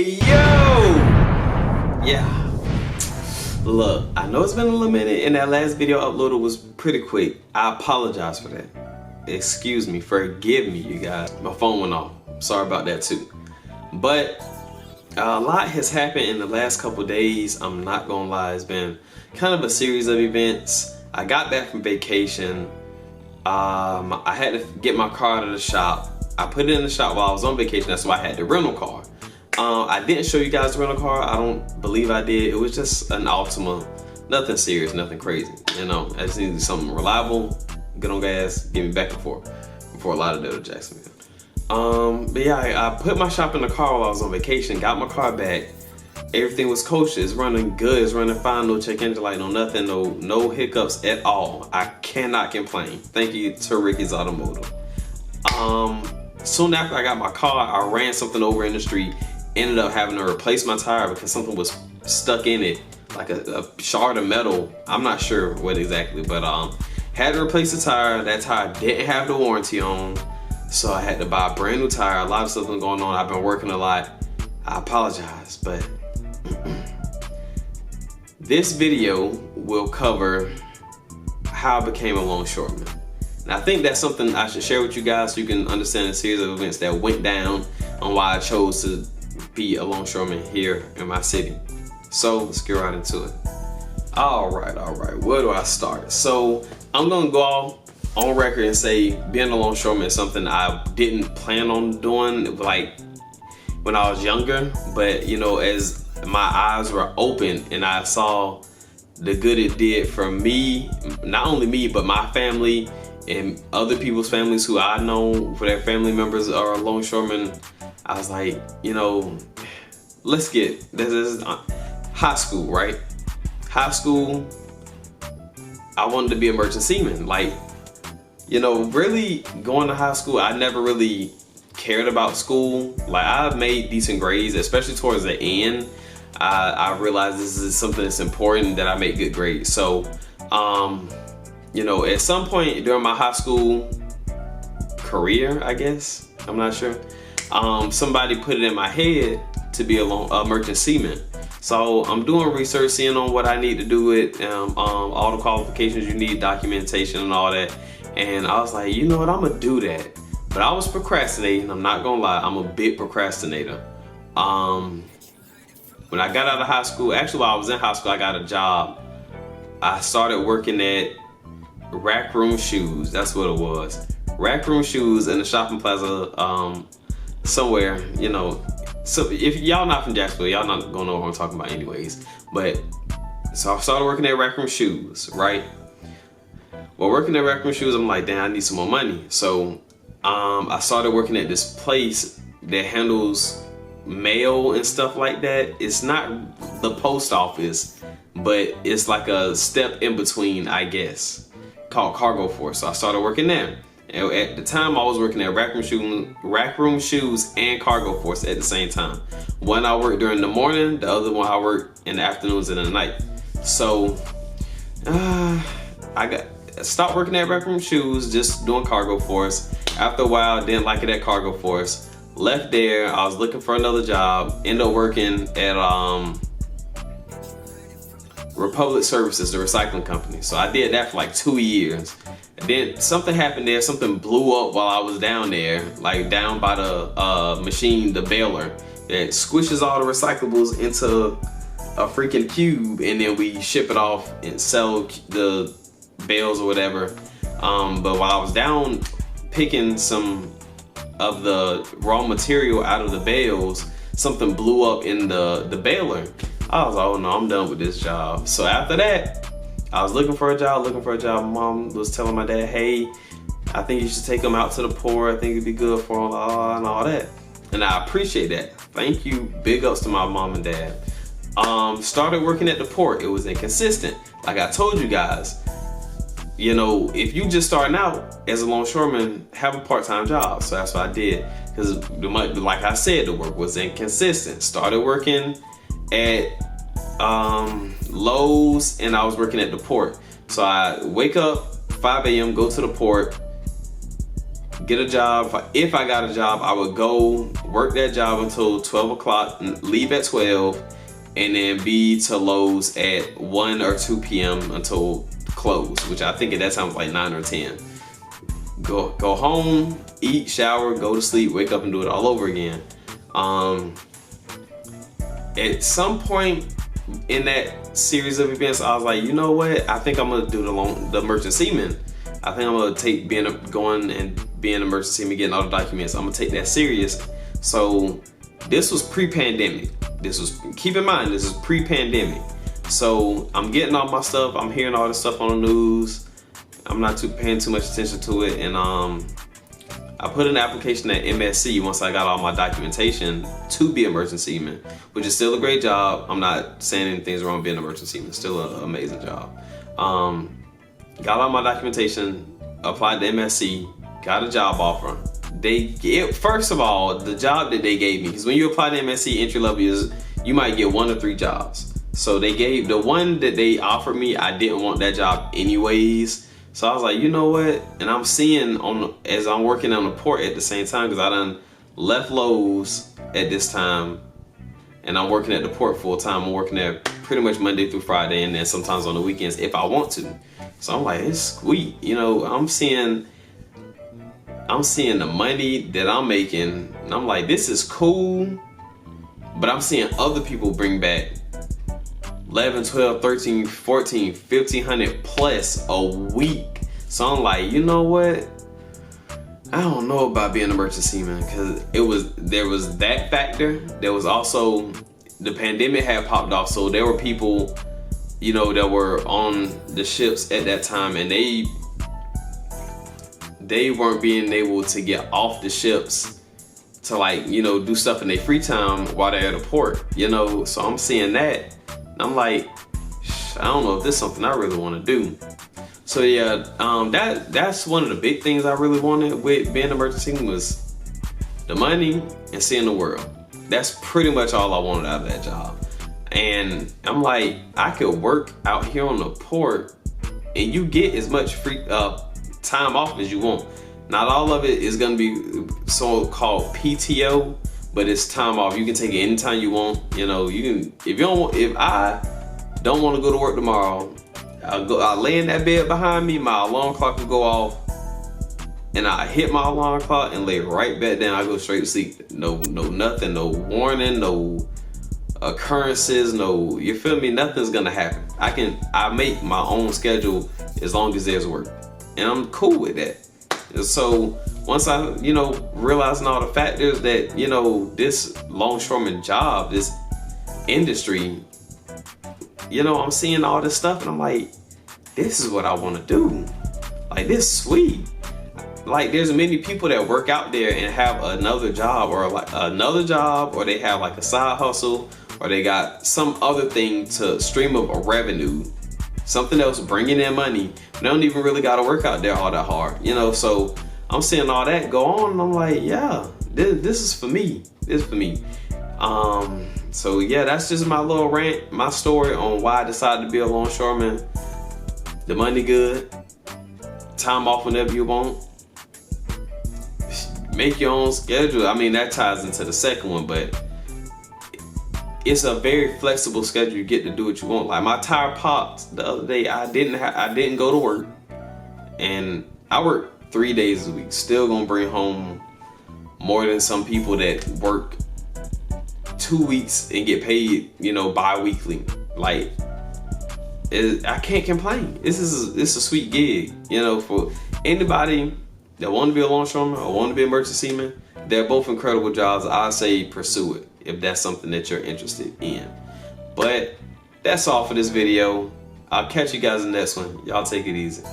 Hey, yo! Yeah. Look, I know it's been a little minute and that last video uploaded was pretty quick. I apologize for that. Excuse me, forgive me, you guys. My phone went off. Sorry about that too. But a lot has happened in the last couple days. I'm not gonna lie, it's been kind of a series of events. I got back from vacation. I had to get my car out of the shop. I put it in the shop while I was on vacation. That's why I had the rental car. I didn't show you guys the rental car. I don't believe I did. It was just an Altima. Nothing serious, nothing crazy. You know, I just needed something reliable, get on gas, get me back and forth before Lauderdale to Jacksonville. But yeah, I put my shop in the car while I was on vacation, got my car back. Everything was kosher. It's running good. It's running fine. No check engine light, no nothing, no hiccups at all. I cannot complain. Thank you to Ricky's Automotive. Soon after I got my car, I ran something over in the street. Ended up having to replace my tire because something was stuck in it, like a shard of metal. I'm not sure what exactly, but had to replace the tire. That tire didn't have the warranty on, so I had to buy a brand new tire. A lot of stuff been going on. I've been working a lot. I apologize, but this video will cover how I became a longshoreman. And I think that's something I should share with you guys so you can understand the series of events that went down on why I chose to be a longshoreman here in my city. So let's get right into it. All right, where do I start? So I'm gonna go on record and say being a longshoreman is something I didn't plan on doing like when I was younger, but you know, as my eyes were open and I saw the good it did for me, not only me, but my family and other people's families who I know for their family members are longshoremen, I was like, you know, let's get, this is high school, right? High school, I wanted to be a merchant seaman. Like, you know, really going to high school, I never really cared about school. Like, I made decent grades, especially towards the end. I realized this is something that's important, that I make good grades. So, you know, at some point during my high school career, I guess, I'm not sure, somebody put it in my head to be a merchant seaman. So I'm doing research, seeing on what I need to do it, all the qualifications you need, documentation and all that. And I was like, you know what, I'm gonna do that. But I was procrastinating, I'm not gonna lie, I'm a big procrastinator. When I got out of high school, actually while I was in high school, I got a job. I started working at Rack Room Shoes, that's what it was. Rack Room Shoes in the shopping plaza somewhere, you know. So if y'all not from Jacksonville, y'all not gonna know what I'm talking about anyways. But, so I started working at Rack Room Shoes, right? Well, working at Rack Room Shoes, I'm like, damn, I need some more money. So I started working at this place that handles mail and stuff like that. It's not the post office, but it's like a step in between, I guess, called Cargo Force. So I started working there. And at the time, I was working at Rack Room Shoes and Cargo Force at the same time. One I worked during the morning, the other one I worked in the afternoons and the night. So I stopped working at Rack Room Shoes, just doing Cargo Force. After a while, I didn't like it at Cargo Force. Left there, I was looking for another job. Ended up working at Republic Services, the recycling company. So I did that for like 2 years. And then something happened there, something blew up while I was down there, like down by the machine, the baler, that squishes all the recyclables into a freaking cube, and then we ship it off and sell the bales or whatever. But while I was down picking some of the raw material out of the bales, something blew up in the baler. I was like, oh no, I'm done with this job. So after that, I was looking for a job. Mom was telling my dad, hey, I think you should take him out to the poor. I think it'd be good for him, and all that. And I appreciate that. Thank you. Big ups to my mom and dad. Started working at the port. It was inconsistent. Like I told you guys, you know, if you just starting out as a longshoreman, have a part-time job. So that's what I did. Because like I said, the work was inconsistent. Started working at Lowe's, and I was working at the port. So I wake up 5 a.m., go to the port, get a job. If I got a job, I would go work that job until 12 o'clock, leave at 12, and then be to Lowe's at 1 or 2 p.m. until close, which I think at that time was like 9 or 10. Go home, eat, shower, go to sleep, wake up and do it all over again. At some point in that series of events, I was like, you know what? I think I'm gonna do the merchant seaman. I think I'm gonna take going and being a merchant seaman, getting all the documents. I'm gonna take that serious. So this was pre-pandemic. Keep in mind, this is pre-pandemic. So I'm getting all my stuff. I'm hearing all this stuff on the news. I'm not paying too much attention to it, and I put an application at MSC once I got all my documentation to be a merchant seaman, which is still a great job. I'm not saying anything's wrong with being a merchant seaman. It's still an amazing job. Got all my documentation, applied to MSC, got a job offer. First of all, the job that they gave me, because when you apply to MSC entry level, you might get 1 or 3 jobs. So they gave the one that they offered me, I didn't want that job anyways. So I was like, you know what? And I'm seeing as I'm working on the port at the same time, because I done left Lowe's at this time, and I'm working at the port full time. I'm working there pretty much Monday through Friday, and then sometimes on the weekends if I want to. So I'm like, it's sweet. You know, I'm seeing the money that I'm making, and I'm like, this is cool. But I'm seeing other people bring back 11, 12, 13, 14, 1500 plus a week. So I'm like, you know what? I don't know about being a merchant seaman, because there was that factor. There was also the pandemic had popped off, so there were people, you know, that were on the ships at that time, and they weren't being able to get off the ships to, like, you know, do stuff in their free time while they're at a port, you know. So I'm seeing that. I'm like, I don't know if this is something I really want to do. So yeah, that's one of the big things I really wanted with being a merchant seaman, was the money and seeing the world. That's pretty much all I wanted out of that job. And I'm like, I could work out here on the port and you get as much free time off as you want. Not all of it is gonna be so-called PTO, but it's time off. You can take it anytime you want. You know, if I don't want to go to work tomorrow, I'll lay in that bed behind me, my alarm clock will go off, and I hit my alarm clock and lay right back down. I go straight to sleep. No nothing, no warning, no occurrences, no, you feel me? Nothing's gonna happen. I make my own schedule as long as there's work, and I'm cool with that. So once I, you know, realizing all the factors that, you know, this longshoreman job, this industry, you know, I'm seeing all this stuff and I'm like, this is what I want to do. Like, this is sweet. Like, there's many people that work out there and have another job, or they have like a side hustle, or they got some other thing to stream of a revenue, something else bringing in money. They don't even really got to work out there all that hard, you know. So I'm seeing all that go on, and I'm like, yeah, this is for me. This is for me. So yeah, that's just my little rant, my story on why I decided to be a longshoreman. The money good, time off whenever you want, make your own schedule. I mean, that ties into the second one, but it's a very flexible schedule. You get to do what you want. Like, my tire popped the other day. I didn't go to work, and I work 3 days a week. Still gonna bring home more than some people that work 2 weeks and get paid, you know, bi-weekly. Like, I can't complain. This is a sweet gig, you know, for anybody that want to be a longshoreman or want to be a merchant seaman. They're both incredible jobs. I say pursue it if that's something that you're interested in. But that's all for this video. I'll catch you guys in the next one. Y'all take it easy.